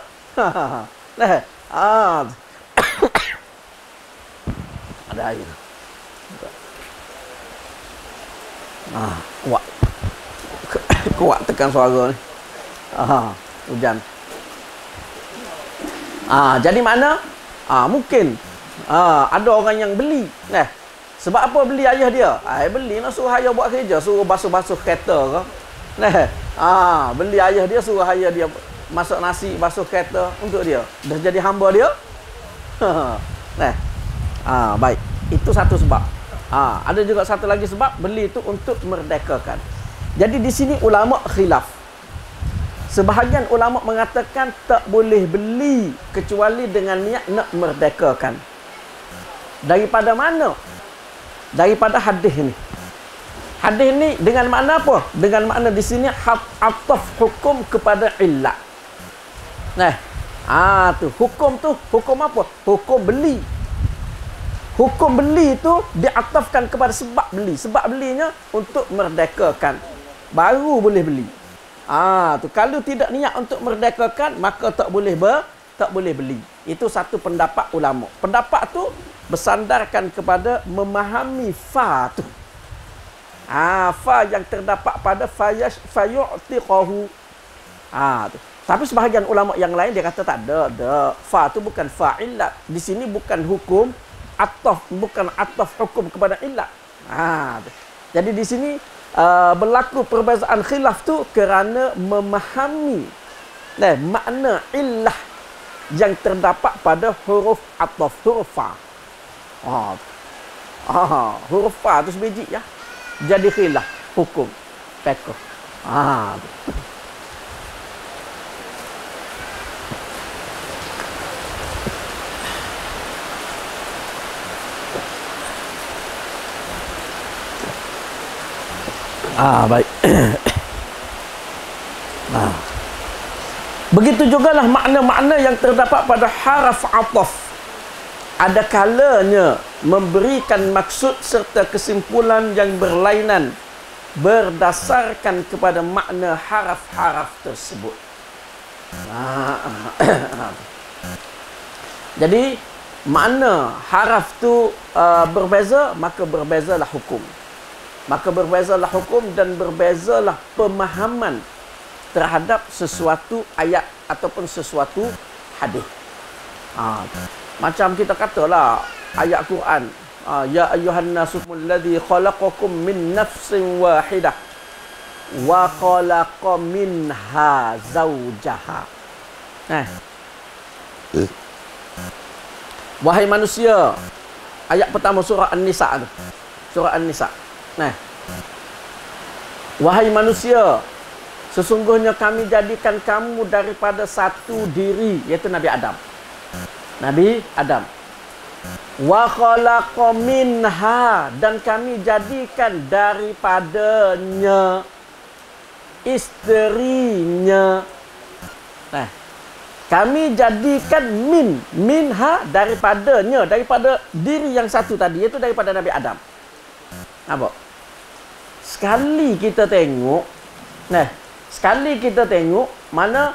Ada air. Kuat. Kuat tekan suara ni. Hujan. Jadi mana? Mungkin ada orang yang beli. Sebab apa beli ayah dia? Beli nak suruh ayah buat kerja, suruh basuh-basuh kereta ke. Beli ayah dia, suruh ayah dia masak nasi, basuh kereta untuk dia. Dah jadi hamba dia. Baik. Itu satu sebab. Ada juga satu lagi sebab, beli itu untuk merdekakan. Jadi di sini ulama khilaf. Sebahagian ulama mengatakan tak boleh beli kecuali dengan niat nak merdekakan. Daripada mana? Daripada hadis ini. Hadis ini dengan makna apa? Dengan makna di sini ataf hukum kepada illat. Tu hukum tu hukum apa? Hukum beli. Hukum beli itu diatafkan kepada sebab beli. Sebab belinya untuk merdekakan. Baru boleh beli. Tu kalau tidak niat untuk merdekakan, maka tak boleh beli. Itu satu pendapat ulama. Pendapat tu bersandarkan kepada memahami fa tu. Fa yang terdapat pada fayu'tiqahu. Tu. Tapi sebahagian ulama yang lain dia kata tak ada. Fa tu bukan fa'ilat. Di sini bukan hukum ataf, bukan ataf hukum kepada illat. Jadi di sini berlaku perbezaan khilaf tu kerana memahami makna illah yang terdapat pada huruf ataf, huruf fa. Huruf fa tu sebiji ya. Jadi khilaf hukum fiqh. Baik. Begitu jugalah makna-makna yang terdapat pada haraf ataf. Ada kalanya memberikan maksud serta kesimpulan yang berlainan berdasarkan kepada makna haraf-haraf tersebut. Jadi mana haraf tu berbeza, maka berbezalah hukum. Maka berbezalah hukum dan berbezalah pemahaman terhadap sesuatu ayat ataupun sesuatu hadis. Macam kita katalah ayat Quran, ya ayyuhan nasumul ladzi khalaqakum min nafsin wahidah wa khalaqa minha zawjaha. Wahai manusia, ayat pertama surah An-Nisa tu. Surah An-Nisa. Wahai manusia, sesungguhnya kami jadikan kamu daripada satu diri, iaitu Nabi Adam. Nabi Adam. Wa khalaqa minha, dan kami jadikan daripadanya isterinya. Kami jadikan minha, daripadanya, daripada diri yang satu tadi, iaitu daripada Nabi Adam. Nampak? Sekali kita tengok mana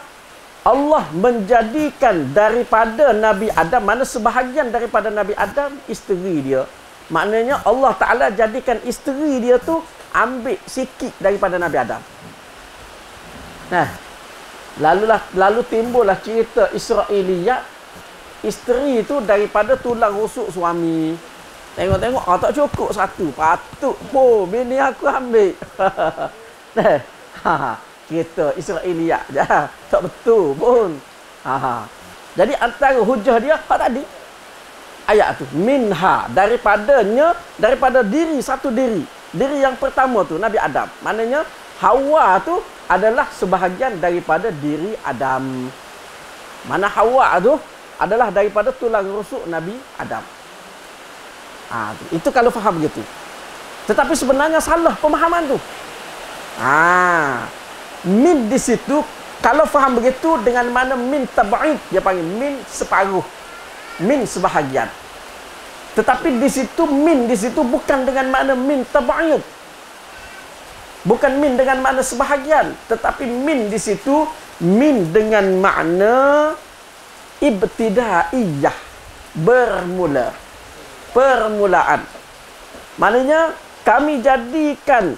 Allah menjadikan daripada Nabi Adam, mana sebahagian daripada Nabi Adam isteri dia. Maknanya Allah Ta'ala jadikan isteri dia tu ambil sikit daripada Nabi Adam. Lalu timbullah cerita Israiliyat. Isteri itu daripada tulang rusuk suami. Tengok-tengok, tak cukup satu. Patut pun bini aku ambil. Cerita Israiliyat je. Tak betul pun. Jadi antara hujah dia, tadi ayat tu. Minha, daripadanya, daripada diri, satu diri. Diri yang pertama tu, Nabi Adam. Maknanya, Hawa tu adalah sebahagian daripada diri Adam. Mana Hawa tu adalah daripada tulang rusuk Nabi Adam. Itu kalau faham begitu. Tetapi sebenarnya salah pemahaman tu. Min di situ, kalau faham begitu dengan mana min tab'id, dia panggil min separuh, min sebahagian. Tetapi di situ min di situ bukan dengan makna min tab'id. Bukan min dengan makna sebahagian, tetapi min di situ min dengan makna ibtidaiyah, bermula, permulaan. Maknanya kami jadikan,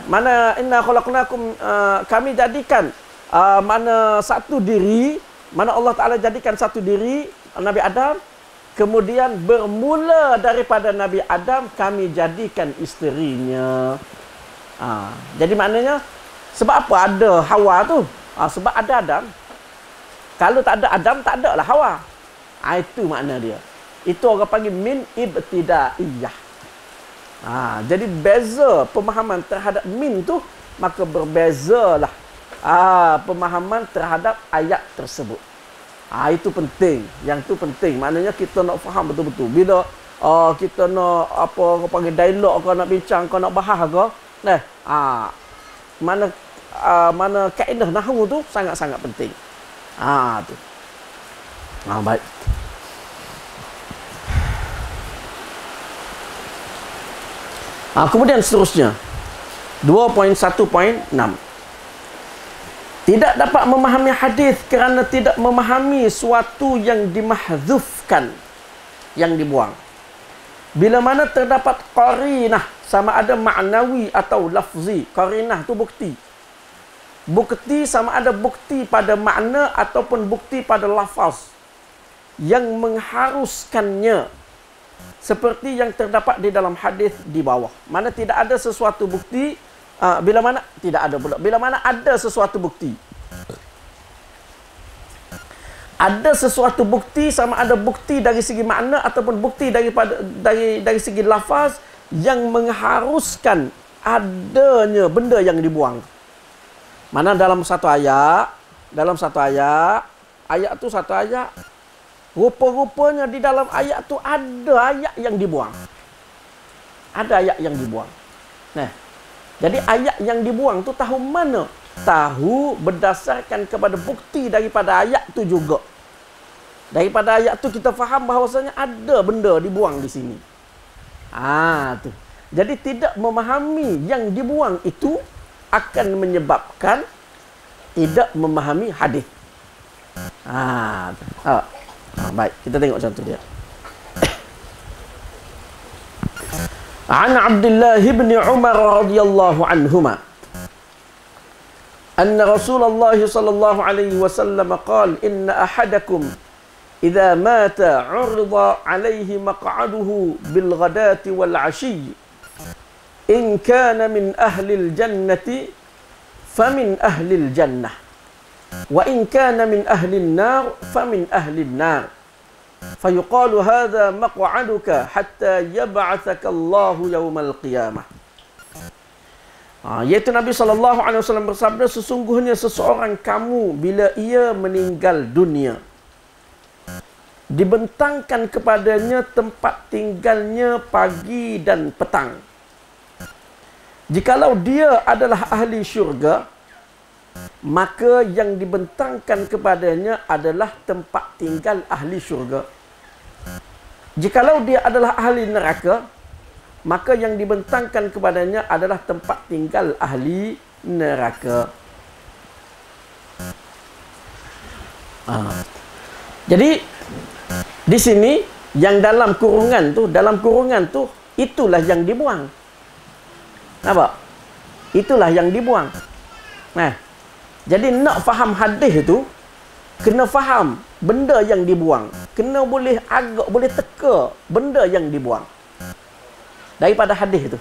mana inna khalaqnakum, kami jadikan mana satu diri, mana Allah Ta'ala jadikan satu diri Nabi Adam, kemudian bermula daripada Nabi Adam kami jadikan isterinya. Jadi maknanya sebab apa ada Hawa tu? Sebab ada Adam. Kalau tak ada Adam, tak ada lah Hawa. Itu makna dia. Itu orang panggil min ibtidaiyah. Jadi beza pemahaman terhadap min tu, maka berbezalah pemahaman terhadap ayat tersebut. Itu penting. Yang tu penting. Maknanya kita nak faham betul-betul. Bila kita nak apa orang panggil dialog ke, nak bincang ke, nak bahas ke, mana kaedah nahwu tu sangat-sangat penting. Tu. Baik. Kemudian seterusnya 2.1.6. Tidak dapat memahami hadis kerana tidak memahami suatu yang dimahdzufkan, yang dibuang. Bila mana terdapat qarinah, sama ada maknawi atau lafzi. Qarinah tu bukti. Bukti sama ada bukti pada makna ataupun bukti pada lafaz yang mengharuskannya, seperti yang terdapat di dalam hadis di bawah. Mana tidak ada sesuatu bukti, bila mana tidak ada pula. Bila mana ada sesuatu bukti. Ada sesuatu bukti, sama ada bukti dari segi makna ataupun bukti dari segi lafaz yang mengharuskan adanya benda yang dibuang. Mana dalam satu ayat, ayat tu satu ayat, rupa-rupanya di dalam ayat tu ada ayat yang dibuang. Ada ayat yang dibuang. Jadi ayat yang dibuang tu tahu mana? Tahu berdasarkan kepada bukti daripada ayat tu juga. Daripada ayat tu kita faham bahawasanya ada benda dibuang di sini. Tu. Jadi tidak memahami yang dibuang itu akan menyebabkan tidak memahami hadis. Baik, kita tengok contoh dia. An Abdullah bin Umar radhiyallahu anhuma anna Rasulullah sallallahu alaihi wasallam qala inna ahadakum idza mata 'urida alaihi maq'aduhu bil ghadati wal 'ashiyyi in kana min ahli al jannati famin ahli al jannah wa in kana min ahli an nar famin ahli an nar fayuqalu hadha maq'aduka hatta yab'athaka Allahu yaumal qiyamah. Iaitu Nabi SAW bersabda, sesungguhnya seseorang kamu bila ia meninggal dunia, dibentangkan kepadanya tempat tinggalnya pagi dan petang. Jikalau dia adalah ahli syurga, maka yang dibentangkan kepadanya adalah tempat tinggal ahli syurga. Jikalau dia adalah ahli neraka, maka yang dibentangkan kepadanya adalah tempat tinggal ahli neraka. Jadi di sini yang dalam kurungan tu itulah yang dibuang. Nampak? Itulah yang dibuang. Nah, jadi nak faham hadis itu, kena faham benda yang dibuang. Kena boleh teka benda yang dibuang daripada hadis itu.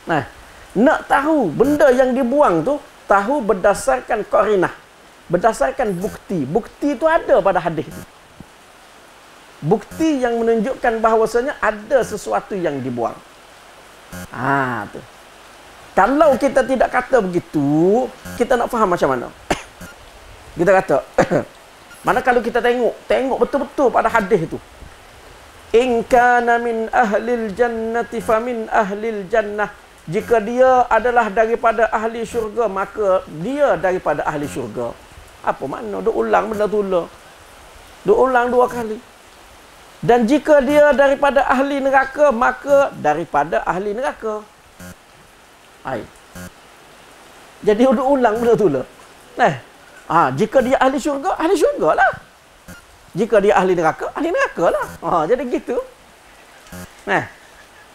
Nah, nak tahu benda yang dibuang tu, tahu berdasarkan qarinah, berdasarkan bukti. Bukti itu ada pada hadis itu. Bukti yang menunjukkan bahawasanya ada sesuatu yang dibuang. Tu. Kalau kita tidak kata begitu, kita nak faham macam mana? Kita kata, mana kalau kita tengok betul-betul pada hadis itu. In kana min ahlil jannati famin ahlil jannah. Jika dia adalah daripada ahli syurga, maka dia daripada ahli syurga. Apa makna? Duk ulang benda tu lah. Duk ulang 2 kali. Dan jika dia daripada ahli neraka, maka daripada ahli neraka. Jadi duk ulang benda tu lah. Jika dia ahli syurga lah. Jika dia ahli neraka lah. Jadi gitu.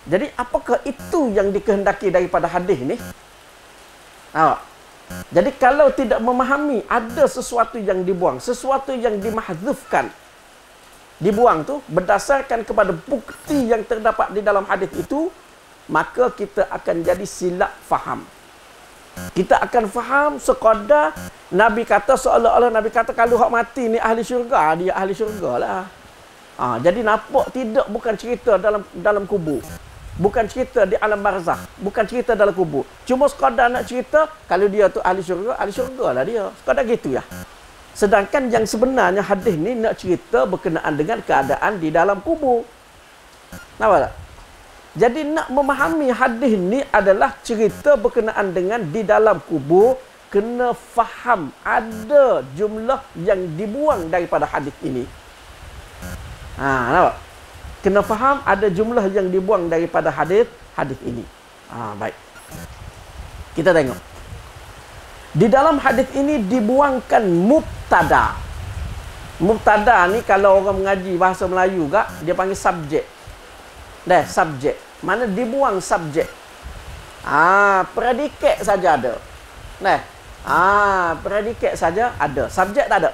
Jadi apakah itu yang dikehendaki daripada hadis ni? Jadi kalau tidak memahami ada sesuatu yang dibuang, sesuatu yang dimahdzufkan, dibuang tu berdasarkan kepada bukti yang terdapat di dalam hadis itu, maka kita akan jadi silap faham. Kita akan faham sekadar Nabi kata, seolah-olah Nabi kata kalau hak mati ni ahli syurga, dia ahli syurga lah. Jadi nampak tidak, bukan cerita dalam kubur. Bukan cerita di alam barzakh, bukan cerita dalam kubur. Cuma sekadar nak cerita kalau dia tu ahli syurga lah dia. Sekadar gitu ya. Sedangkan yang sebenarnya hadis ni nak cerita berkenaan dengan keadaan di dalam kubur. Nampak tak? Jadi nak memahami hadis ni adalah cerita berkenaan dengan di dalam kubur, kena faham ada jumlah yang dibuang daripada hadis ini. Nampak? Kena faham ada jumlah yang dibuang daripada hadis ini. Baik. Kita tengok. Di dalam hadis ini dibuangkan mubtada. Mubtada ni kalau orang mengaji bahasa Melayu gak, dia panggil subjek. Subjek. Mana dibuang subjek. Predikat saja ada. Predikat saja ada. Subjek tak ada.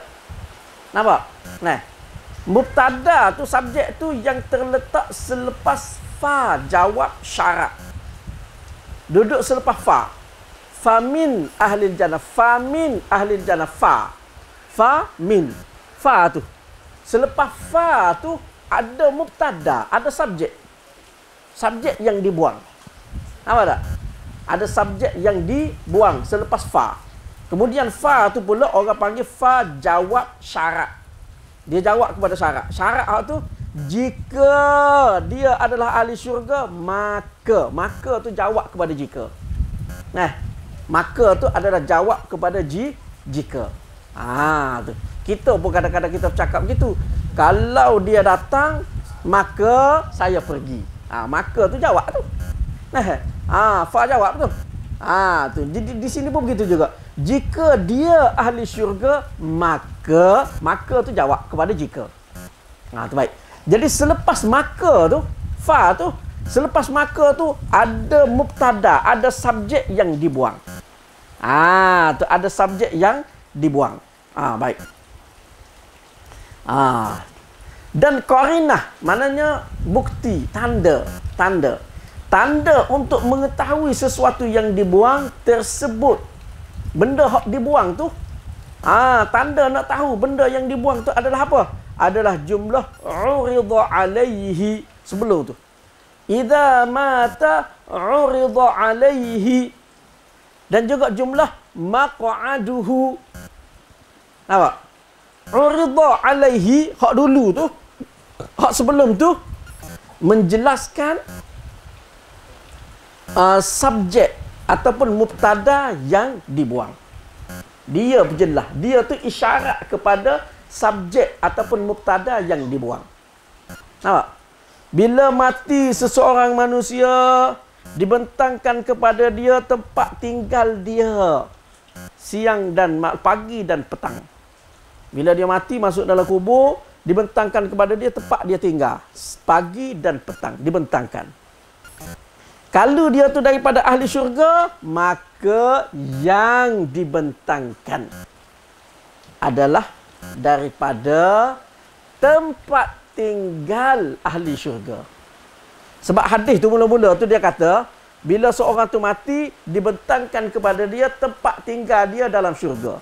Nampak? Mubtada tu, subjek tu yang terletak selepas fa jawab syarat. Duduk selepas fa. Famin ahlil jannah. Famin ahlil jannah. Fa min. Fa tu. Selepas fa tu ada mubtada, ada subjek. Subjek yang dibuang. Nampak tak? Ada subjek yang dibuang selepas fa. Kemudian fa tu pula orang panggil fa jawab syarat. Dia jawab kepada syarat. Syarat tu, jika dia adalah ahli syurga, maka. Maka tu jawab kepada jika. Maka tu adalah jawab kepada jika. Tu. Kita pun kadang-kadang kita bercakap begitu. Kalau dia datang, maka saya pergi. Maka tu jawab tu. Fa jawab tu. Tu. Jadi di sini pun begitu juga. Jika dia ahli syurga, maka tu jawab kepada jika. Tu baik. Jadi selepas maka tu, fa tu, Selepas maka tu ada mubtada, ada subjek yang dibuang. Tu ada subjek yang dibuang. Baik. Dan qarinah maknanya bukti, tanda. Tanda untuk mengetahui sesuatu yang dibuang tersebut. Benda hak dibuang tu, tanda nak tahu benda yang dibuang tu adalah apa? Adalah jumlah urida alaihi sebelum tu. Idza mata urida alaihi. Dan juga jumlah maq'aduhu. Nampak? Urida alaihi, hak dulu tu, hak sebelum tu menjelaskan subjek ataupun mubtada yang dibuang. Dia berjelas. Dia tu isyarat kepada subjek ataupun mubtada yang dibuang. Nampak? Bila mati seseorang manusia, dibentangkan kepada dia tempat tinggal dia siang dan pagi dan petang. Bila dia mati masuk dalam kubur, dibentangkan kepada dia tempat dia tinggal pagi dan petang, dibentangkan. Kalau dia tu daripada ahli syurga, maka yang dibentangkan adalah daripada tempat tinggal ahli syurga. Sebab hadis tu mula-mula tu dia kata, bila seorang tu mati, dibentangkan kepada dia tempat tinggal dia dalam syurga.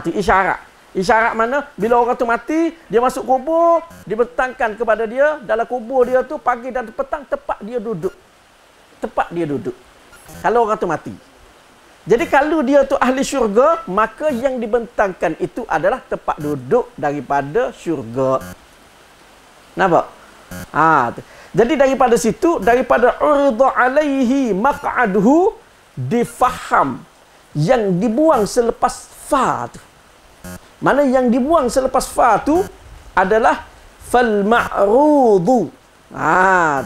Tu isyarat. Isyarat mana? Bila orang tu mati, dia masuk kubur, dibentangkan kepada dia, dalam kubur dia tu pagi dan petang tempat dia duduk. Tempat dia duduk. Kalau orang tu mati. Jadi kalau dia tu ahli syurga, maka yang dibentangkan itu adalah tempat duduk daripada syurga. Nampak? Jadi daripada situ, daripada urida alaihi maq'aduhu, difaham yang dibuang selepas fa tu. Mana yang dibuang selepas fa tu adalah fal ma'rudu.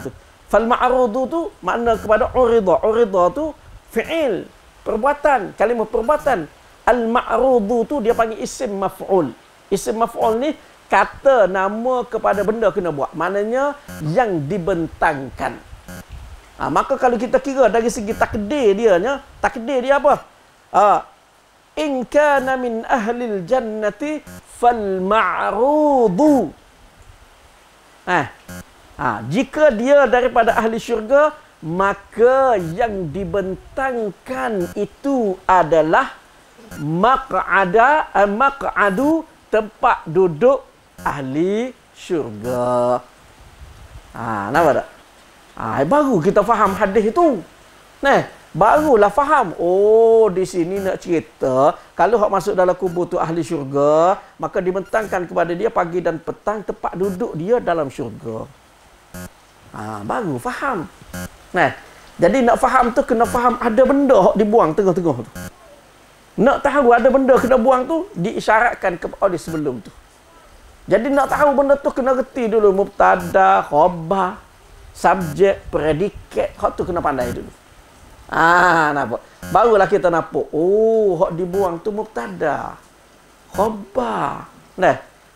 Tu. Fal ma'rudu tu makna kepada urida. Urida tu fi'il, perbuatan, kalimah perbuatan. Al ma'rudu tu dia panggil isim maf'ul. Isim maf'ul ni kata nama kepada benda kena buat. Maknanya yang dibentangkan. Maka kalau kita kira dari segi takdir dia apa? In kana min ahlil jannati fal ma'rudu. Jika dia daripada ahli syurga, maka yang dibentangkan itu adalah maq'adu, tempat duduk ahli syurga. Nampak tak? Baru kita faham hadis itu. Barulah faham. Di sini nak cerita, kalau hak masuk dalam kubur tu ahli syurga, maka dibentangkan kepada dia pagi dan petang tempat duduk dia dalam syurga. Baru faham. Jadi nak faham tu kena faham ada benda hak dibuang tengah-tengah tu. Nak tahu ada benda kena buang tu, diisyaratkan kepada sebelum tu. Jadi nak tahu benda tu kena reti dulu mubtada, khabar, subjek, predikat, hak tu kena pandai dulu. Nampak? Barulah kita nampak, hak dibuang tu mubtada, khabar.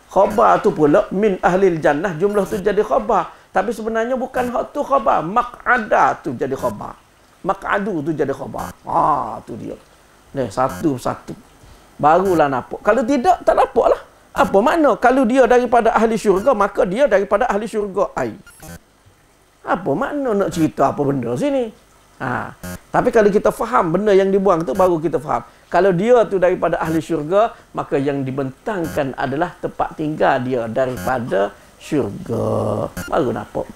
Khabar tu pula min ahlil jannah, jumlah tu jadi khabar. Tapi sebenarnya bukan hak tu khabar, maq'ada tu jadi khabar. Maq'adu tu jadi khabar. Tu dia. Satu-satu. Barulah nampak. Kalau tidak, tak nampaklah. Apa makna? Kalau dia daripada ahli syurga, maka dia daripada ahli syurga ai. Apa makna nak cerita apa benda sini? Tapi kalau kita faham benda yang dibuang tu, baru kita faham. Kalau dia tu daripada ahli syurga, maka yang dibentangkan adalah tempat tinggal dia daripada syurga. Baru nampak.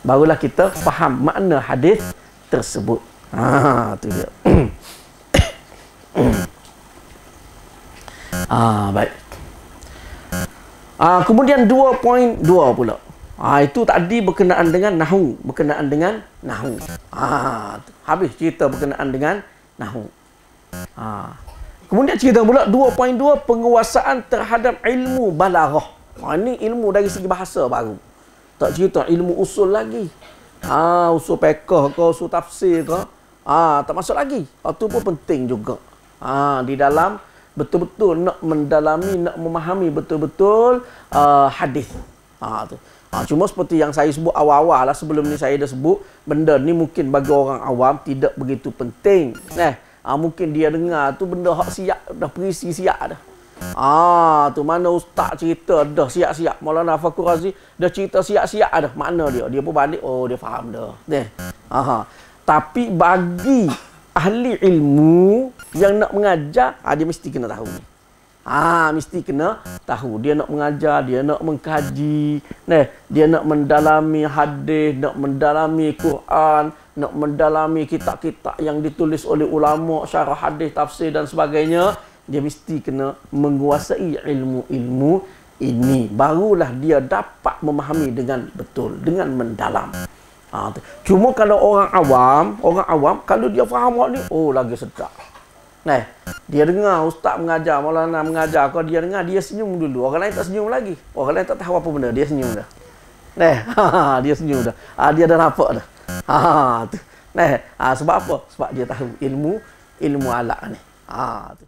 Barulah kita faham makna hadis tersebut. Tu dia. Baik. Kemudian 2.2 pula. Itu tadi berkenaan dengan nahu, berkenaan dengan nahu. Habis cerita berkenaan dengan nahu. Kemudian cerita pula 2.2 penguasaan terhadap ilmu balaghah. Ini ilmu dari segi bahasa baru. Tak cerita ilmu usul lagi. Usul fiqh ke, usul tafsir ke. Tak masuk lagi. Itu pun penting juga. Di dalam betul-betul nak mendalami, nak memahami betul-betul hadis. Tu. Cuma seperti yang saya sebut awal-awal lah, sebelum ni saya dah sebut, benda ni mungkin bagi orang awam tidak begitu penting. Mungkin dia dengar tu benda hak siap, dah perisi siap dah. Tu mana ustaz cerita dah siap-siap. Maulana Fakhr Razi dah cerita siap-siap dah. Mana dia? Dia pun balik, oh dia faham dah. Tapi bagi ahli ilmu yang nak mengajar, dia mesti kena tahu ni. Mesti kena tahu. Dia nak mengajar, dia nak mengkaji, dia nak mendalami hadis, nak mendalami Quran, nak mendalami kitab-kitab yang ditulis oleh ulama, syarah hadis, tafsir dan sebagainya. Dia mesti kena menguasai ilmu-ilmu ini. Barulah dia dapat memahami dengan betul, dengan mendalam. Cuma kalau orang awam kalau dia faham ni, oh lagi sedap. Dia dengar ustaz mengajar, maulana mengajar, kalau dia dengar, dia senyum dulu. Orang lain tak senyum lagi. Orang lain tak tahu apa benda, dia senyum dah. Dia senyum dah. Dia dah nampak dah. Tu. Sebab apa? Sebab dia tahu ilmu alaq ni. Tu.